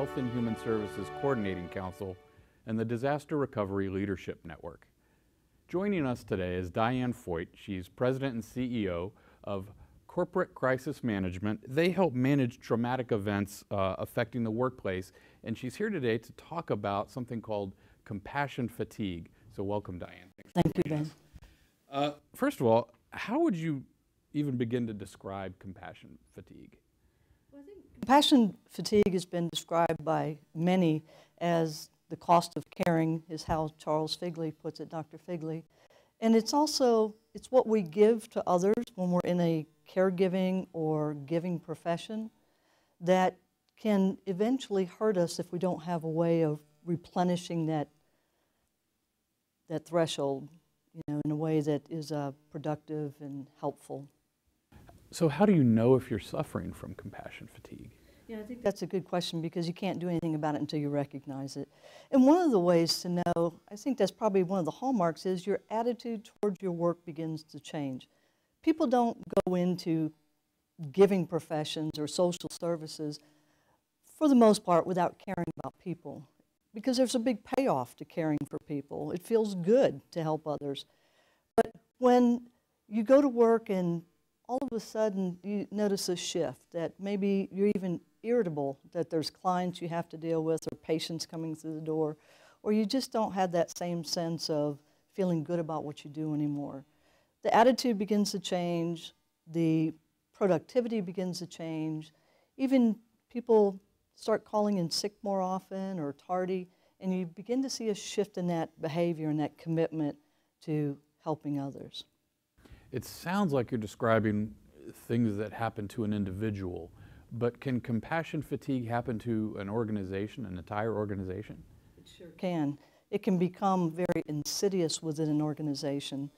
Health and Human Services Coordinating Council and the Disaster Recovery Leadership Network. Joining us today is Diane Foyt. She's President and CEO of Corporate Crisis Management. They help manage traumatic events affecting the workplace, and she's here today to talk about something called compassion fatigue. So welcome, Diane. Thank you, Ben. First of all, how would you even begin to describe compassion fatigue? Well, I think compassion fatigue has been described by many as the cost of caring, is how Charles Figley puts it, Dr. Figley. And it's also, it's what we give to others when we're in a caregiving or giving profession that can eventually hurt us if we don't have a way of replenishing that threshold, in a way that is productive and helpful. So how do you know if you're suffering from compassion fatigue? Yeah, I think that's a good question because you can't do anything about it until you recognize it. And one of the ways to know, I think that's probably one of the hallmarks, is your attitude towards your work begins to change. People don't go into giving professions or social services, for the most part, without caring about people, because there's a big payoff to caring for people. It feels good to help others. But when you go to work and all of a sudden you notice a shift, that maybe you're even irritable, that there's clients you have to deal with or patients coming through the door, or you just don't have that same sense of feeling good about what you do anymore. The attitude begins to change, the productivity begins to change, even people start calling in sick more often or tardy, and you begin to see a shift in that behavior and that commitment to helping others. It sounds like you're describing things that happen to an individual, but can compassion fatigue happen to an organization, an entire organization? It sure can. It can become very insidious within an organization,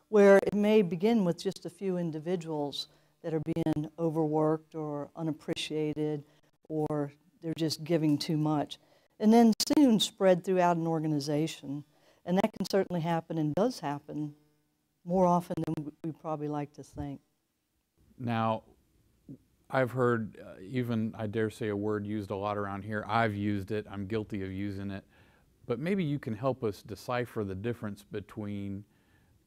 where it may begin with just a few individuals that are being overworked or unappreciated, or they're just giving too much, and then soon spread throughout an organization. And that can certainly happen and does happen more often than we probably like to think. Now, I've heard even, I dare say, a word used a lot around here. I've used it. I'm guilty of using it. But maybe you can help us decipher the difference between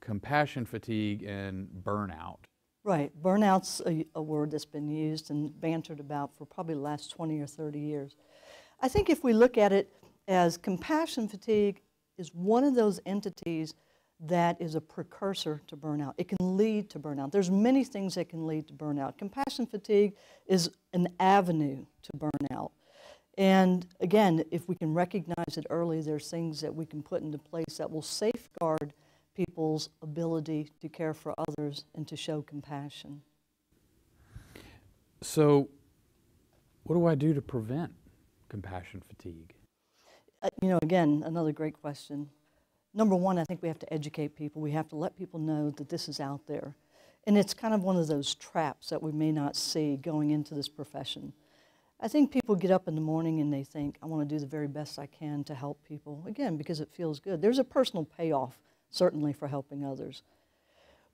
compassion fatigue and burnout. Right. Burnout's a word that's been used and bantered about for probably the last 20 or 30 years. I think if we look at it as compassion fatigue is one of those entities that is a precursor to burnout. It can lead to burnout. There's many things that can lead to burnout. Compassion fatigue is an avenue to burnout. And again, if we can recognize it early, there's things that we can put into place that will safeguard people's ability to care for others and to show compassion. So, what do I do to prevent compassion fatigue? Again, another great question. Number one, I think we have to educate people. We have to let people know that this is out there. And it's kind of one of those traps that we may not see going into this profession. I think people get up in the morning and they think, I want to do the very best I can to help people, again, because it feels good. There's a personal payoff, certainly, for helping others.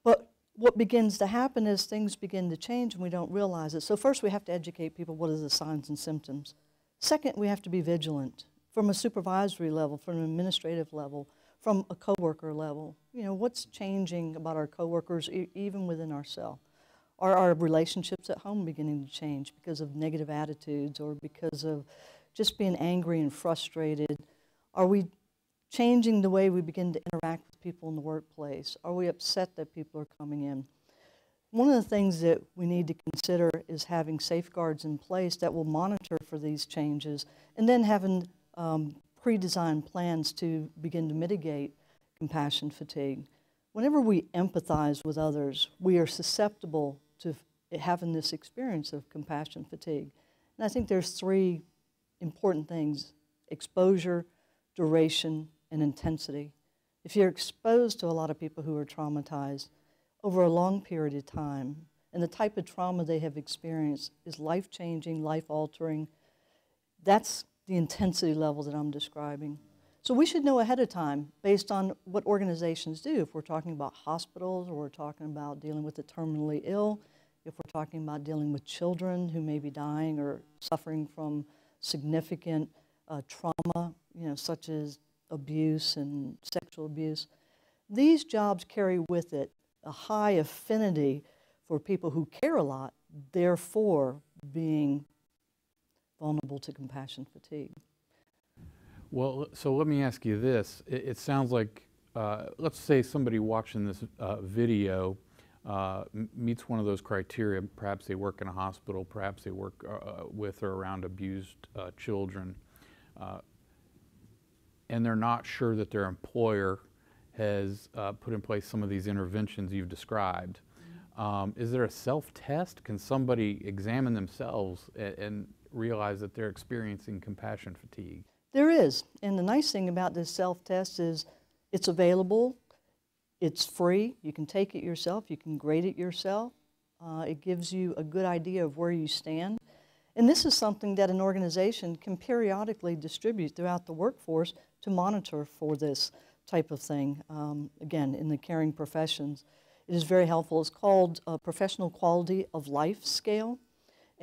But what begins to happen is things begin to change and we don't realize it. So first we have to educate people what are the signs and symptoms. Second, we have to be vigilant from a supervisory level, from an administrative level, from a coworker level. What's changing about our coworkers, even within ourselves? Are our relationships at home beginning to change because of negative attitudes or because of just being angry and frustrated? Are we changing the way we begin to interact with people in the workplace? Are we upset that people are coming in? One of the things that we need to consider is having safeguards in place that will monitor for these changes, and then having pre-designed plans to begin to mitigate compassion fatigue. Whenever we empathize with others, we are susceptible to having this experience of compassion fatigue. And I think there's three important things: exposure, duration, and intensity. If you're exposed to a lot of people who are traumatized over a long period of time, and the type of trauma they have experienced is life-changing, life-altering, that's the intensity level that I'm describing. So we should know ahead of time, based on what organizations do. If we're talking about hospitals, or we're talking about dealing with the terminally ill, if we're talking about dealing with children who may be dying or suffering from significant trauma, such as abuse and sexual abuse. These jobs carry with it a high affinity for people who care a lot, therefore being vulnerable to compassion fatigue. Well, so let me ask you this. It sounds like, let's say somebody watching this video meets one of those criteria. Perhaps they work in a hospital, perhaps they work with or around abused children, and they're not sure that their employer has put in place some of these interventions you've described. Is there a self-test? Can somebody examine themselves and realize that they're experiencing compassion fatigue? There is, and the nice thing about this self-test is it's available, it's free, you can take it yourself, you can grade it yourself. It gives you a good idea of where you stand. And this is something that an organization can periodically distribute throughout the workforce to monitor for this type of thing. Again, in the caring professions, it is very helpful. It's called a Professional Quality of Life Scale,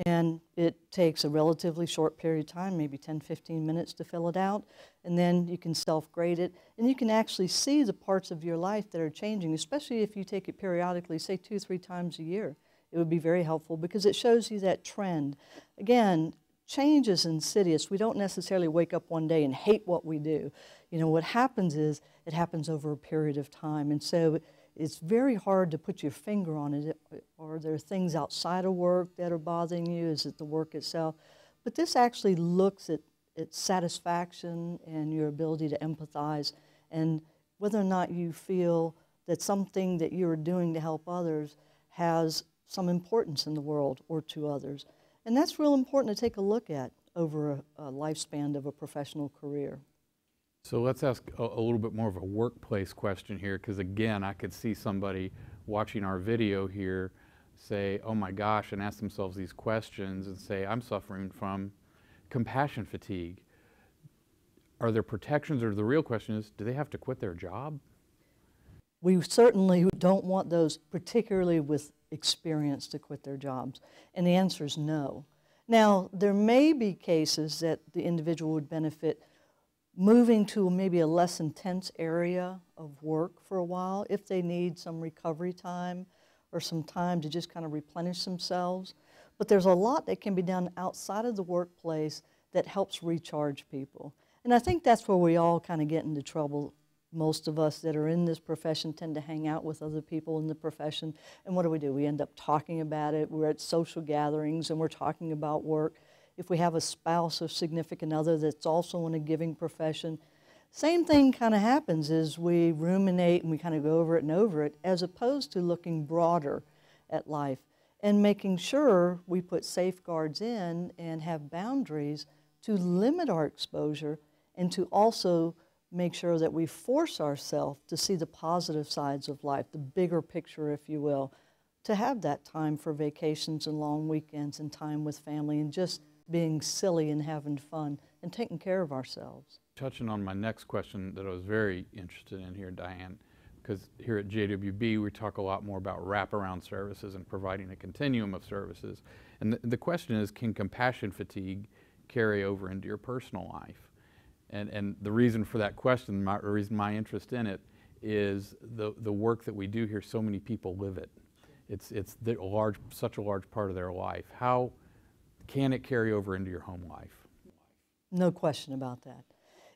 and it takes a relatively short period of time, maybe 10-15 minutes to fill it out, and then you can self-grade it, and you can actually see the parts of your life that are changing, especially if you take it periodically, say 2-3 times a year. It would be very helpful because it shows you that trend. Again, change is insidious. We don't necessarily wake up one day and hate what we do. What happens is it happens over a period of time, and so it's very hard to put your finger on it. Are there things outside of work that are bothering you? Is it the work itself? But this actually looks at satisfaction and your ability to empathize and whether or not you feel that something that you're doing to help others has some importance in the world or to others. And that's real important to take a look at over a lifespan of a professional career. So let's ask a little bit more of a workplace question here, because again, I could see somebody watching our video here say, oh my gosh, and ask themselves these questions and say, I'm suffering from compassion fatigue. Are there protections, or the real question is, do they have to quit their job? We certainly don't want those, particularly with experience, to quit their jobs. And the answer is no. Now, there may be cases that the individual would benefit moving to maybe a less intense area of work for a while if they need some recovery time or some time to just kind of replenish themselves. But there's a lot that can be done outside of the workplace that helps recharge people. And I think that's where we all kind of get into trouble. Most of us that are in this profession tend to hang out with other people in the profession. And what do? We end up talking about it. We're at social gatherings and we're talking about work. If we have a spouse or significant other that's also in a giving profession, same thing kind of happens is we ruminate and we kind of go over it and over it, as opposed to looking broader at life and making sure we put safeguards in and have boundaries to limit our exposure and to also make sure that we force ourselves to see the positive sides of life, the bigger picture, if you will, to have that time for vacations and long weekends and time with family and just being silly and having fun and taking care of ourselves. Touching on my next question that I was very interested in here, Diane, because here at JWB we talk a lot more about wraparound services and providing a continuum of services. And the question is, can compassion fatigue carry over into your personal life? And the reason for that question, the reason my interest in it, is the work that we do here, so many people live it. It's such a large part of their life. How can it carry over into your home life? No question about that.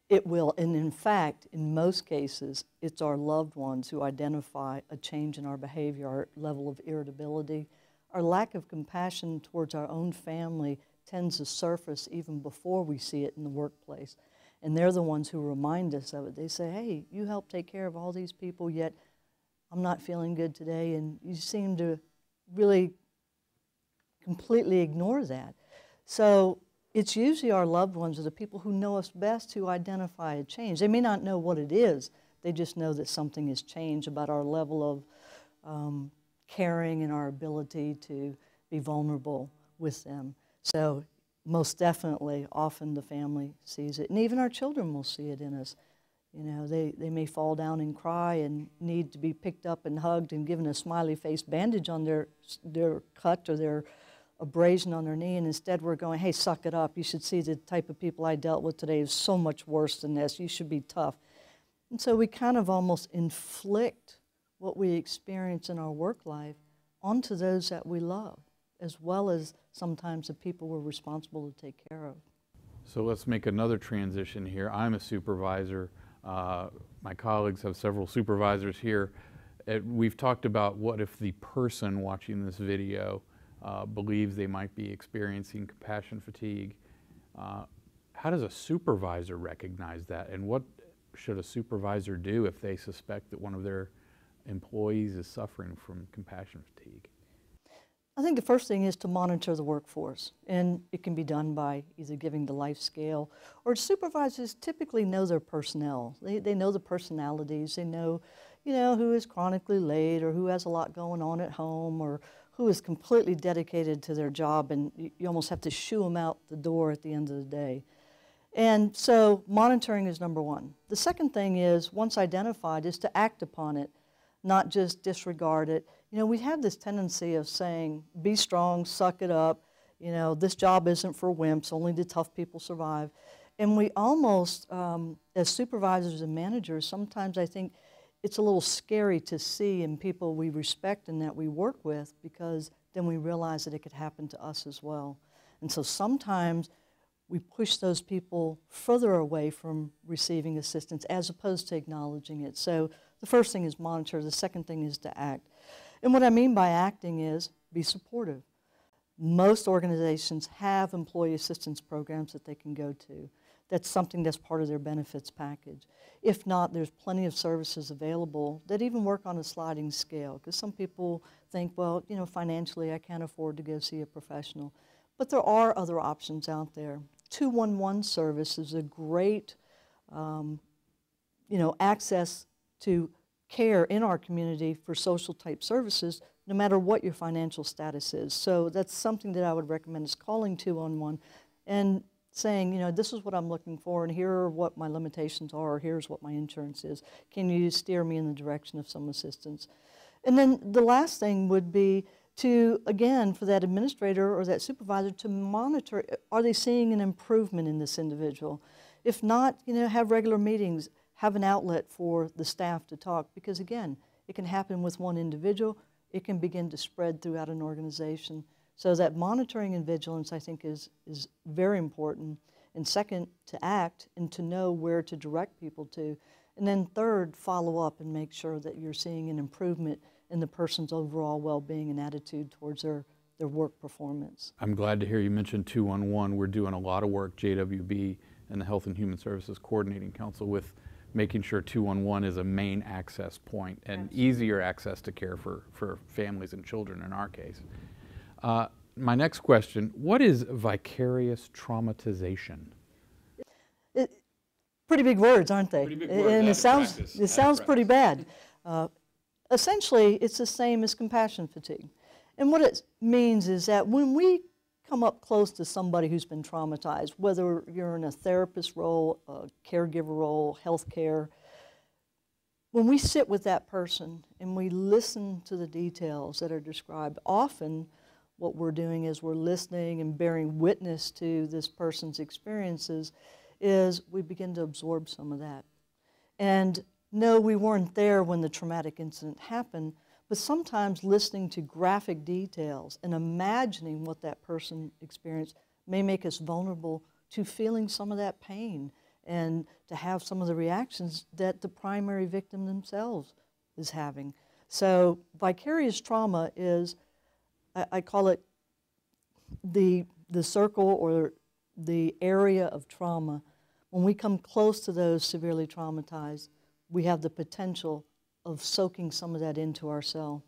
It will, and in fact, in most cases, it's our loved ones who identify a change in our behavior, our level of irritability. Our lack of compassion towards our own family tends to surface even before we see it in the workplace. And they're the ones who remind us of it. They say, hey, you helped take care of all these people, yet I'm not feeling good today, and you seem to really completely ignore that. So it's usually our loved ones or the people who know us best who identify a change. They may not know what it is, they just know that something has changed about our level of caring and our ability to be vulnerable with them. So most definitely, often the family sees it, and even our children will see it in us. You know, they may fall down and cry and need to be picked up and hugged and given a smiley face bandage on their cut or their abrasion on their knee, and instead we're going, hey, suck it up. You should see the type of people I dealt with today is so much worse than this. You should be tough. And so we kind of almost inflict what we experience in our work life onto those that we love, as well as sometimes the people we're responsible to take care of. So let's make another transition here. I'm a supervisor. My colleagues have several supervisors here. We've talked about what if the person watching this video believes they might be experiencing compassion fatigue. How does a supervisor recognize that, and what should a supervisor do if they suspect that one of their employees is suffering from compassion fatigue? I think the first thing is to monitor the workforce, and it can be done by either giving the life scale, or supervisors typically know their personnel. They know the personalities. They know, who is chronically late, or who has a lot going on at home, or who is completely dedicated to their job, and you almost have to shoo them out the door at the end of the day. And so monitoring is number one. The second thing is, once identified, is to act upon it, not just disregard it. We have this tendency of saying, be strong, suck it up, this job isn't for wimps, only the tough people survive. And we almost, as supervisors and managers, sometimes I think it's a little scary to see in people we respect and that we work with, because then we realize that it could happen to us as well. And so sometimes we push those people further away from receiving assistance as opposed to acknowledging it. So the first thing is monitor. The second thing is to act. And what I mean by acting is be supportive. Most organizations have employee assistance programs that they can go to. That's something that's part of their benefits package. If not, there's plenty of services available that even work on a sliding scale, because some people think, well, financially I can't afford to go see a professional. But there are other options out there. 211 service is a great, access to care in our community for social type services, no matter what your financial status is. So that's something that I would recommend, is calling 211 and saying, this is what I'm looking for, and here are what my limitations are, or here's what my insurance is. Can you steer me in the direction of some assistance? And then the last thing would be to, again, for that administrator or that supervisor to monitor, are they seeing an improvement in this individual? If not, have regular meetings, have an outlet for the staff to talk, because again, it can happen with one individual, it can begin to spread throughout an organization. So that monitoring and vigilance, I think, is very important. And second, to act and to know where to direct people to. And then third, follow up and make sure that you're seeing an improvement in the person's overall well-being and attitude towards their work performance. I'm glad to hear you mention 211. We're doing a lot of work, JWB and the Health and Human Services Coordinating Council, with making sure 211 is a main access point and easier access to care for families and children in our case. My next question, what is vicarious traumatization? Pretty big words, aren't they? Pretty big words. And it sounds pretty bad. Essentially, it's the same as compassion fatigue. And what it means is that when we come up close to somebody who's been traumatized, whether you're in a therapist role, a caregiver role, healthcare, when we sit with that person and we listen to the details that are described, often what we're doing is we're listening and bearing witness to this person's experiences, is we begin to absorb some of that. And no, we weren't there when the traumatic incident happened, but sometimes listening to graphic details and imagining what that person experienced may make us vulnerable to feeling some of that pain and to have some of the reactions that the primary victim themselves is having. So vicarious trauma is, I call it the circle or the area of trauma. When we come close to those severely traumatized, we have the potential of soaking some of that into ourselves.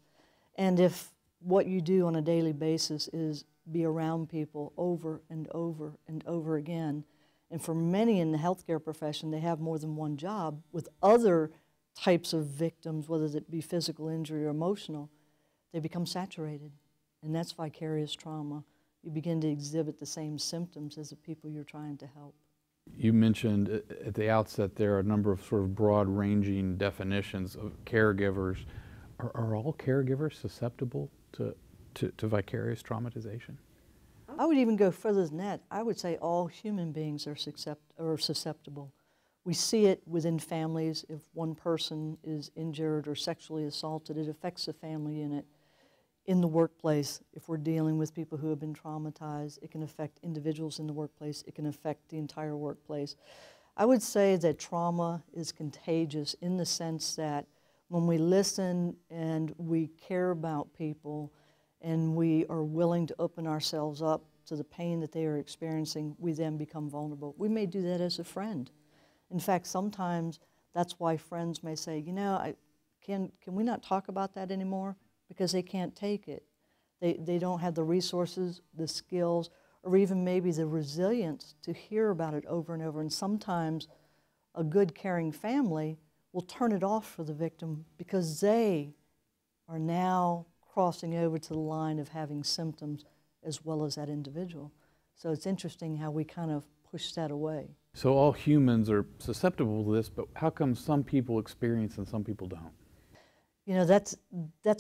And if what you do on a daily basis is be around people over and over and over again, and for many in the healthcare profession, they have more than one job with other types of victims, whether it be physical injury or emotional, they become saturated. And that's vicarious trauma. You begin to exhibit the same symptoms as the people you're trying to help. You mentioned at the outset there a number of sort of broad-ranging definitions of caregivers. Are all caregivers susceptible to vicarious traumatization? I would even go further than that. I would say all human beings are susceptible. We see it within families. If one person is injured or sexually assaulted, it affects the family unit. In the workplace, if we're dealing with people who have been traumatized, it can affect individuals in the workplace. It can affect the entire workplace. I would say that trauma is contagious in the sense that when we listen and we care about people and we are willing to open ourselves up to the pain that they are experiencing, we then become vulnerable. We may do that as a friend. In fact, sometimes that's why friends may say, you know, can we not talk about that anymore? Because they can't take it. They don't have the resources, the skills, or even maybe the resilience to hear about it over and over. And sometimes a good, caring family will turn it off for the victim because they are now crossing over to the line of having symptoms as well as that individual. So it's interesting how we kind of push that away. So all humans are susceptible to this, but how come some people experience and some people don't? You know, that's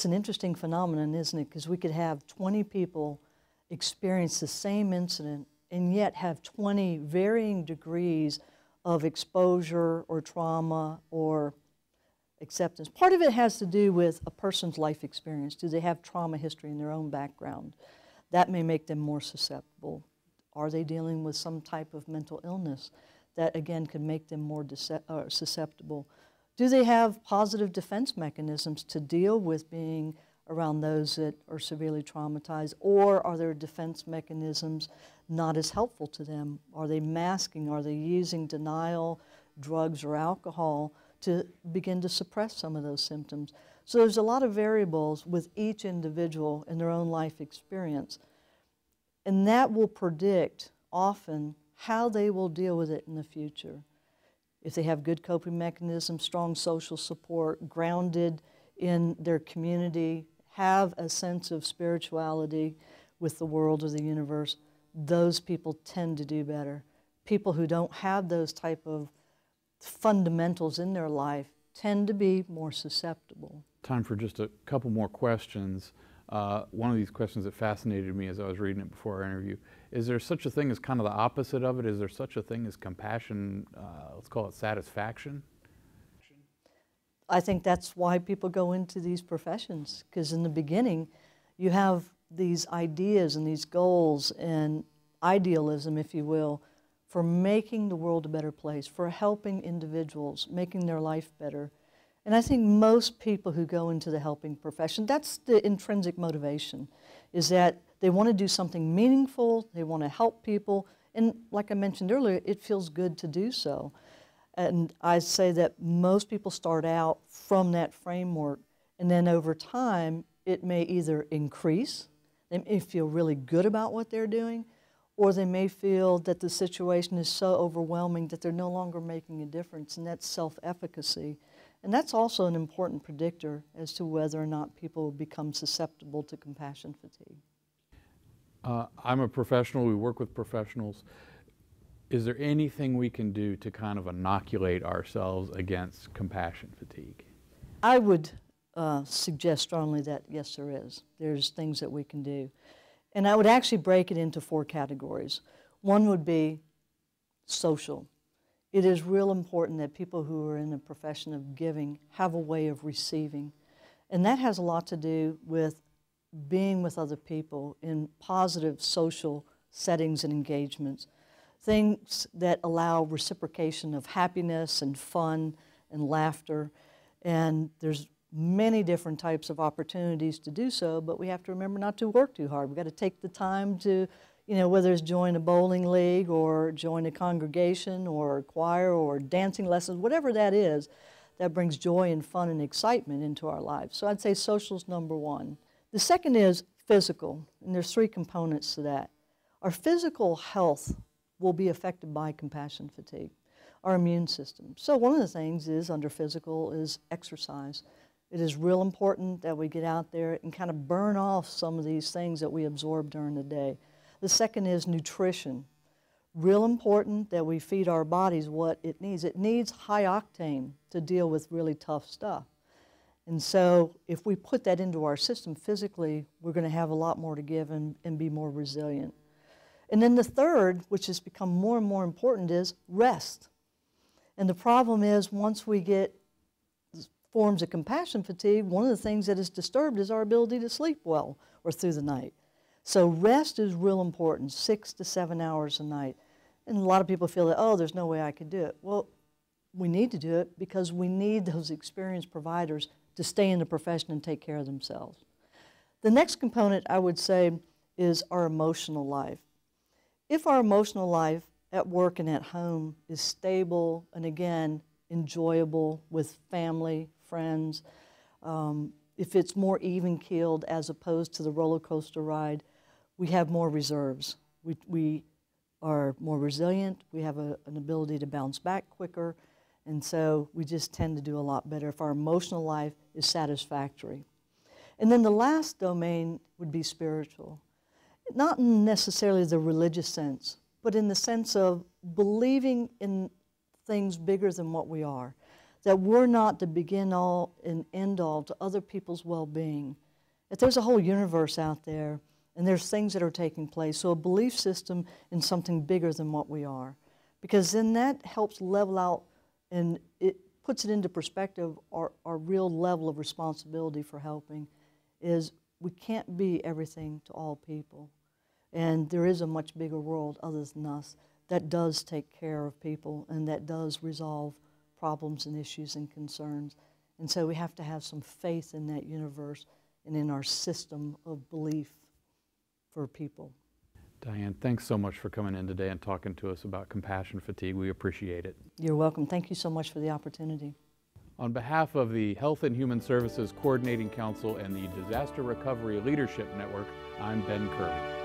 an interesting phenomenon, isn't it? Because we could have 20 people experience the same incident and yet have 20 varying degrees of exposure or trauma or acceptance. Part of it has to do with a person's life experience. Do they have trauma history in their own background? That may make them more susceptible. Are they dealing with some type of mental illness that, again, could make them more susceptible? Do they have positive defense mechanisms to deal with being around those that are severely traumatized? Or are their defense mechanisms not as helpful to them? Are they masking? Are they using denial, drugs, or alcohol to begin to suppress some of those symptoms? So there's a lot of variables with each individual in their own life experience. And that will predict often how they will deal with it in the future. If they have good coping mechanisms, strong social support, grounded in their community, have a sense of spirituality with the world or the universe, those people tend to do better. People who don't have those type of fundamentals in their life tend to be more susceptible. Time for just a couple more questions. One of these questions that fascinated me as I was reading it before our interview, is there such a thing as kind of the opposite of it? Is there such a thing as compassion, let's call it satisfaction? I think that's why people go into these professions, because in the beginning you have these ideas and these goals and idealism, if you will, for making the world a better place, for helping individuals, making their life better. And I think most people who go into the helping profession, that's the intrinsic motivation, is that they want to do something meaningful, they want to help people, and like I mentioned earlier, it feels good to do so. And I say that most people start out from that framework, and then over time, it may either increase, they may feel really good about what they're doing, or they may feel that the situation is so overwhelming that they're no longer making a difference, and that's self-efficacy. And that's also an important predictor as to whether or not people become susceptible to compassion fatigue. I'm a professional, we work with professionals. Is there anything we can do to kind of inoculate ourselves against compassion fatigue? I would suggest strongly that yes, there is. There's things that we can do. And I would actually break it into 4 categories. One would be social. It is real important that people who are in the profession of giving have a way of receiving. And that has a lot to do with being with other people in positive social settings and engagements. Things that allow reciprocation of happiness and fun and laughter. And there's many different types of opportunities to do so, but we have to remember not to work too hard. We've got to take the time to, you know, whether it's join a bowling league or join a congregation or a choir or dancing lessons, whatever that is, that brings joy and fun and excitement into our lives. So I'd say social's number 1. The second is physical, and there's 3 components to that. Our physical health will be affected by compassion fatigue, our immune system. So one of the things is under physical is exercise. It is real important that we get out there and kind of burn off some of these things that we absorb during the day. The second is nutrition. Real important that we feed our bodies what it needs. It needs high octane to deal with really tough stuff. And so if we put that into our system physically, we're going to have a lot more to give and be more resilient. And then the third, which has become more and more important, is rest. And the problem is, once we get forms of compassion fatigue, one of the things that is disturbed is our ability to sleep well or through the night. So rest is real important, 6 to 7 hours a night. And a lot of people feel that, oh, there's no way I could do it. Well, we need to do it because we need those experienced providers to stay in the profession and take care of themselves. The next component, I would say, is our emotional life. If our emotional life at work and at home is stable and, again, enjoyable with family, friends, if it's more even-keeled as opposed to the roller coaster ride, we have more reserves. We are more resilient, we have an ability to bounce back quicker, and so we just tend to do a lot better if our emotional life is satisfactory. And then the last domain would be spiritual. Not in necessarily the religious sense, but in the sense of believing in things bigger than what we are. That we're not the begin-all and end-all to other people's well-being. That there's a whole universe out there, and there's things that are taking place. So a belief system in something bigger than what we are. Because then that helps level out, and it puts it into perspective, our real level of responsibility for helping is we can't be everything to all people. And there is a much bigger world other than us that does take care of people and that does resolve problems and issues and concerns. And so we have to have some faith in that universe and in our system of belief for people. Diane, thanks so much for coming in today and talking to us about compassion fatigue. We appreciate it. You're welcome. Thank you so much for the opportunity. On behalf of the Health and Human Services Coordinating Council and the Disaster Recovery Leadership Network, I'm Ben Kirby.